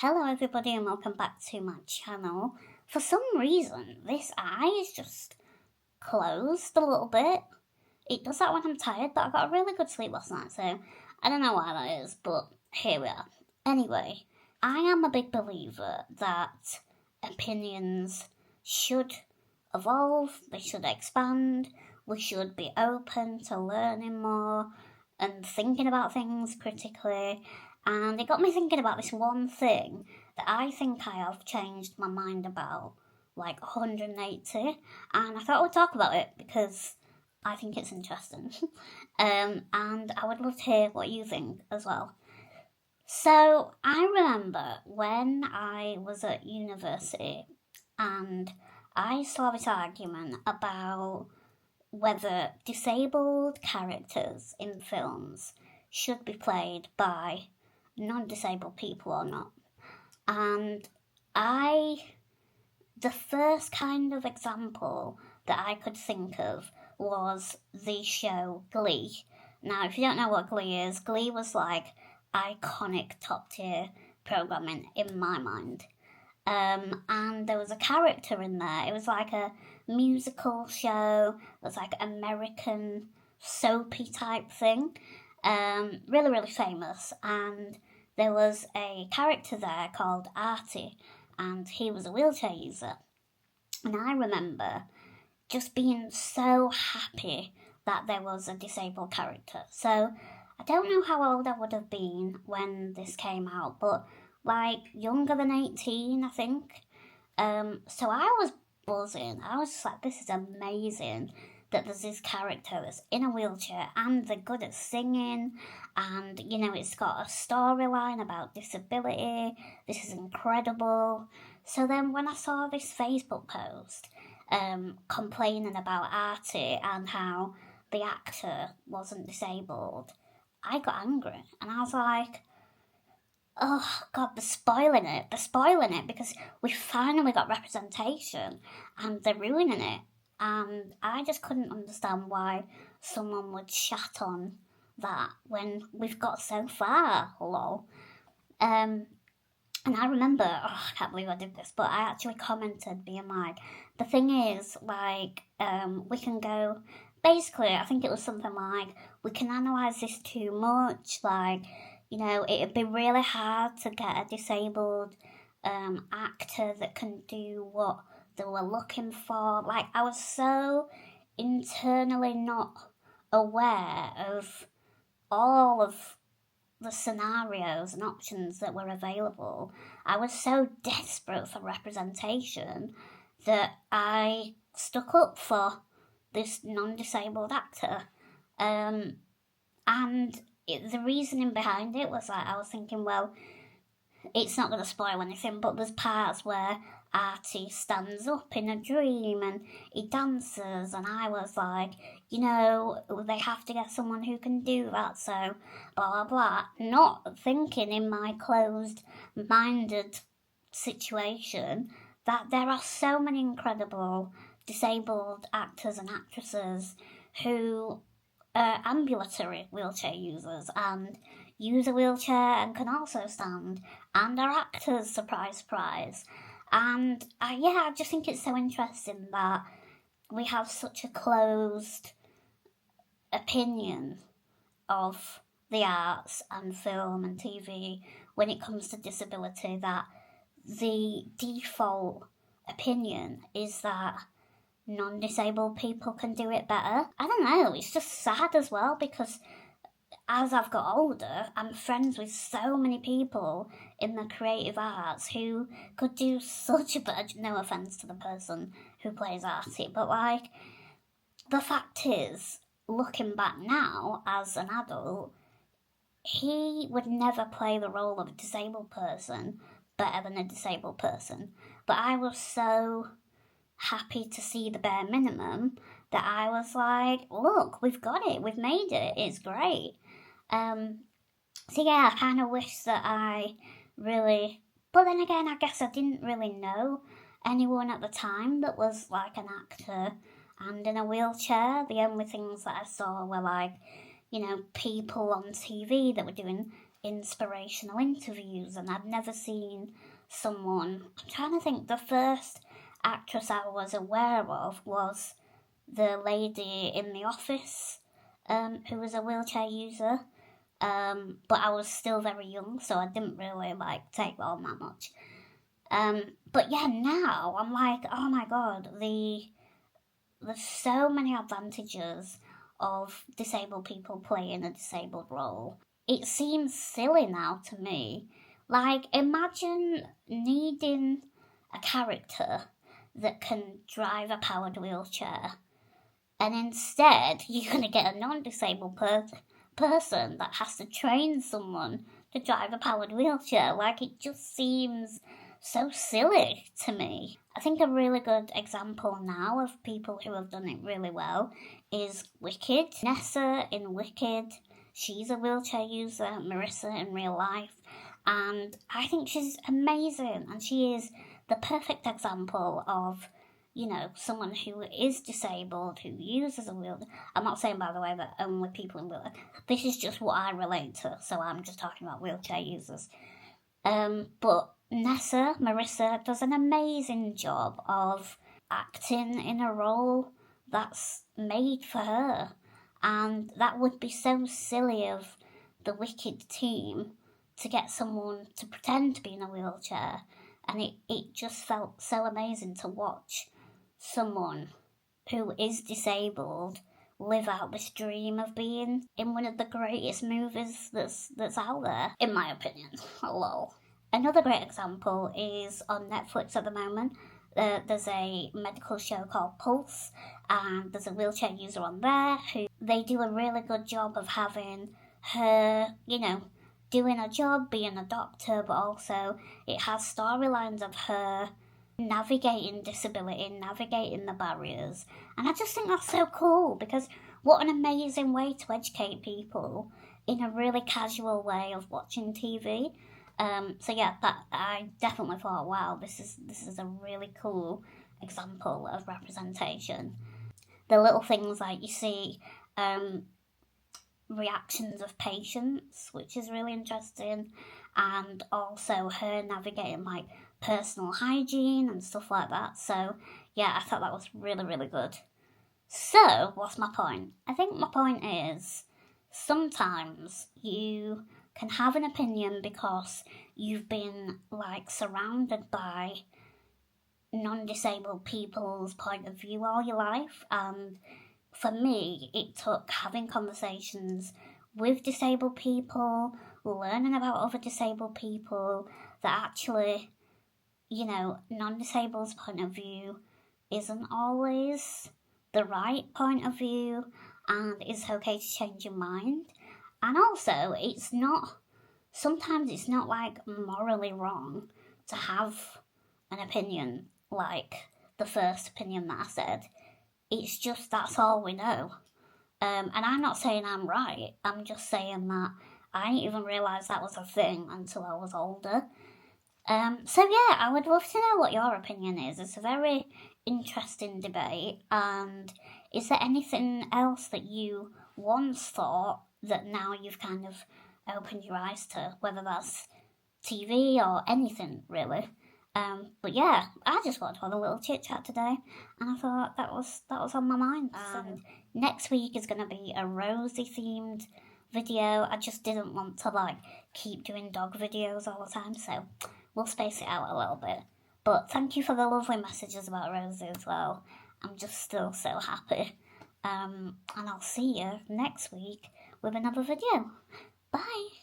Hello everybody and welcome back to my channel. For some reason, this eye is just closed a little bit. It does that when I'm tired, but I got a really good sleep last night, so I don't know why that is, but here we are. Anyway, I am a big believer that opinions should evolve, they should expand, we should be open to learning more and thinking about things critically. And it got me thinking about this one thing that I think I have changed my mind about like 180, and I thought I would talk about it because I think it's interesting. And I would love to hear what you think as well. So I remember when I was at university and I saw this argument about whether disabled characters in films should be played by non-disabled people or not. And the first kind of example that I could think of was the show Glee. Now, if you don't know what Glee was like iconic top tier programming in my mind. And there was a character in there. It was like a musical show. It was like American soapy type thing. Really, really famous. And there was a character there called Artie, and he was a wheelchair user. And I remember just being so happy that there was a disabled character. So I don't know how old I would have been when this came out, but like younger than 18, I think. So I was buzzing. I was just like, this is amazing that there's this character that's in a wheelchair and they're good at singing, and it's got a storyline about disability. This is incredible. So then when I saw this Facebook post complaining about Artie and how the actor wasn't disabled, I got angry and I was like, oh God, they're spoiling it because we finally got representation and they're ruining it. And I just couldn't understand why someone would chat on that when we've got so far, lol. And I remember, I can't believe I did this, but I actually commented being like, the thing is, like, we can go, basically, I think it was something like, we can analyse this too much, like, it'd be really hard to get a disabled actor that can do what they were looking for. Like, I was so internally not aware of all of the scenarios and options that were available. I was so desperate for representation that I stuck up for this non-disabled actor. And the reasoning behind it was like, I was thinking, well, it's not going to spoil anything, but there's parts where Artie stands up in a dream and he dances, and I was like, they have to get someone who can do that, so blah blah blah. Not thinking in my closed-minded situation that there are so many incredible disabled actors and actresses who are ambulatory wheelchair users and use a wheelchair and can also stand and are actors, surprise surprise. And I just think it's so interesting that we have such a closed opinion of the arts and film and TV when it comes to disability, that the default opinion is that non-disabled people can do it better. I don't know, it's just sad as well, because as I've got older, I'm friends with so many people in the creative arts who could do such a better, no offence to the person who plays Artie, but like, the fact is, looking back now as an adult, he would never play the role of a disabled person better than a disabled person. But I was so happy to see the bare minimum that I was like, look, we've got it, we've made it, it's great. So yeah, I kind of wish that I really, but then again, I guess I didn't really know anyone at the time that was like an actor and in a wheelchair. The only things that I saw were like, people on TV that were doing inspirational interviews, and I'd never seen someone. I'm trying to think, the first actress I was aware of was the lady in The Office, who was a wheelchair user. But I was still very young, so I didn't really take that on that much. But yeah, now I'm like, oh my god, there's so many advantages of disabled people playing a disabled role. It seems silly now to me. Imagine needing a character that can drive a powered wheelchair, and instead you're going to get a non-disabled person that has to train someone to drive a powered wheelchair. It just seems so silly to me. I think a really good example now of people who have done it really well is Wicked. Nessa in Wicked, she's a wheelchair user, Marissa in real life, and I think she's amazing, and she is the perfect example of, someone who is disabled, who uses a wheelchair. I'm not saying, by the way, that only people in wheelchair. This is just what I relate to, so I'm just talking about wheelchair users. But Marissa, does an amazing job of acting in a role that's made for her. And that would be so silly of the Wicked team to get someone to pretend to be in a wheelchair. And it just felt so amazing to watch someone who is disabled live out this dream of being in one of the greatest movies that's out there, in my opinion. Lol. Another great example is on Netflix at the moment. There's a medical show called Pulse, and there's a wheelchair user on there who they do a really good job of having her, doing a job, being a doctor, but also it has storylines of her navigating disability, navigating the barriers. And I just think that's so cool, because what an amazing way to educate people in a really casual way of watching TV. So yeah, that I definitely thought, wow, this is a really cool example of representation. The little things you see reactions of patients, which is really interesting, and also her navigating personal hygiene and stuff like that. So yeah, I thought that was really, really good. So what's my point? I think my point is sometimes you can have an opinion because you've been surrounded by non-disabled people's point of view all your life, and for me it took having conversations with disabled people, learning about other disabled people, that actually, non-disabled's point of view isn't always the right point of view, and it's okay to change your mind. And also, sometimes it's not morally wrong to have an opinion like the first opinion that I said. It's just that's all we know. And I'm not saying I'm right, I'm just saying that I didn't even realise that was a thing until I was older. So yeah, I would love to know what your opinion is. It's a very interesting debate. And is there anything else that you once thought that now you've kind of opened your eyes to, whether that's TV or anything really? But yeah, I just wanted to have a little chit chat today, and I thought that was on my mind. And next week is going to be a Rosie themed video. I just didn't want to keep doing dog videos all the time, so we'll space it out a little bit. But thank you for the lovely messages about Rosie as well. I'm just still so happy. And I'll see you next week with another video. Bye!